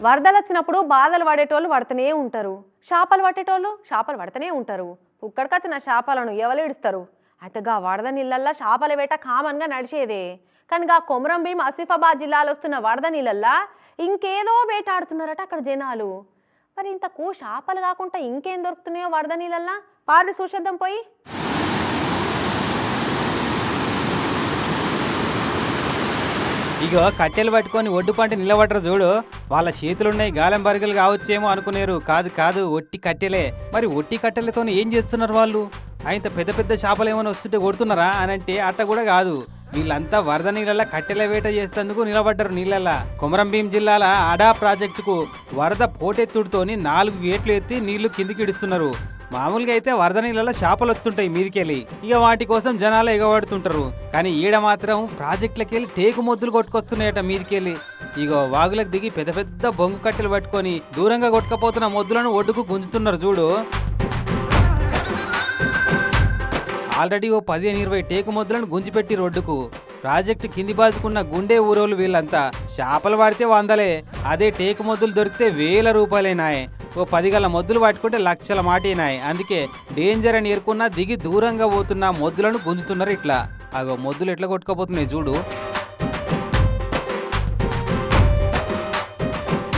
వరదలు వచ్చినప్పుడు బాధలు పడేటోళ్ళు పడుతూనే ఉంటారు, చేపలు పట్టేటోళ్ళు చేపలు పడుతూనే ఉంటారు. పుక్కడికొచ్చిన చేపలను ఎవరు ఇడుస్తారు? అయితే గా వరద నీళ్ళల్లా చేపల వేట కామన్గా నడిచేదే. కానీ గా కొమరం భీం ఆసిఫాబాద్ జిల్లాలో వస్తున్న వరద నీళ్ళల్లా ఇంకేదో వేటాడుతున్నారట అక్కడ జనాలు. మరి ఇంతకు చేపలు కాకుండా ఇంకేం దొరుకుతున్నాయో వరద నీళ్ళల్లా పారి చూసేద్దాం పోయి. ఇగో కట్టెలు పట్టుకొని ఒడ్డు పంట నిలబడరు చూడు, వాళ్ళ చేతులున్నాయి గాలం బరిగలు కావచ్చేమో అనుకునేరు. కాదు కాదు, ఒట్టి కట్టెలే. మరి ఒట్టి కట్టెలతో ఏం చేస్తున్నారు వాళ్ళు? ఆయన పెద్ద పెద్ద చేపలు ఏమైనా వస్తుంటే కొడుతున్నారా అని అంటే అట్ట కూడా కాదు. వీళ్ళంతా వరద నీళ్ళ కట్టెల వేట చేసేందుకు నిలబడ్డారు నీళ్ళల్లా. కొమరం భీం జిల్లాల అడా ప్రాజెక్టుకు వరద పోటెత్తుడితోని 4 గేట్లు ఎత్తి నీళ్లు కిందికి ఇడుస్తున్నారు. మామూలుగా అయితే వరద నీళ్ళలో చేపలు వస్తుంటాయి మీదికెళ్ళి, ఇక వాటి కోసం జనాలు ఎగబడుతుంటారు. కానీ ఈడ మాత్రం ప్రాజెక్టులకి వెళ్ళి టేకు మొద్దులు కొట్టుకొస్తున్నాయట మీదికెళ్ళి. ఇగో వాగులకు దిగి పెద్ద పెద్ద బొంగు కట్టెలు పట్టుకొని దూరంగా కొట్టుకపోతున్న మొద్దులను ఒడ్డుకు గుంజుతున్నారు చూడు. ఆల్రెడీ ఓ 15-20 టేకు మొద్దులను గుంజిపెట్టి రోడ్డుకు. ప్రాజెక్టు కింది బాదుకున్న గుండె ఊరోళ్ళు వీళ్ళంతా. చేపలు పడితే 100లే, అదే టేకు మొద్దులు దొరికితే 1000 రూపాయలేనాయే. ఓ 10 గల మొద్దులు పట్టుకుంటే లక్షల మాటేనాయి. అందుకే డేంజర్ అని ఏరుకున్నా దిగి దూరంగా పోతున్న మొద్దులను గుంజుతున్నారు ఇట్లా. అగో మొద్దులు ఎట్లా కొట్టుకోపోతున్నాయి చూడు.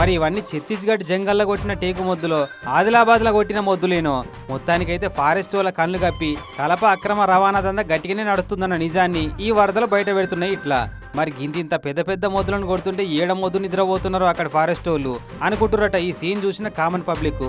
మరి ఇవన్నీ ఛత్తీస్గఢ్ జంగల్లో కొట్టిన టేకు మొద్దులో, ఆదిలాబాద్లో కొట్టిన మొద్దులేనో. మొత్తానికైతే ఫారెస్ట్ వాళ్ళ కళ్ళు కప్పి కలప అక్రమ రవాణా దందా గట్టిగానే నడుస్తుందన్న నిజాన్ని ఈ వరదలు బయట పెడుతున్నాయి ఇట్లా. మరి గింతింత పెద్ద పెద్ద మొద్దులను కొడుతుంటే ఏడ మొద్దు నిద్రపోతున్నారు అక్కడ ఫారెస్ట్ వాళ్ళు అనుకుంటురట ఈ సీన్ చూసిన కామన్ పబ్లిక్.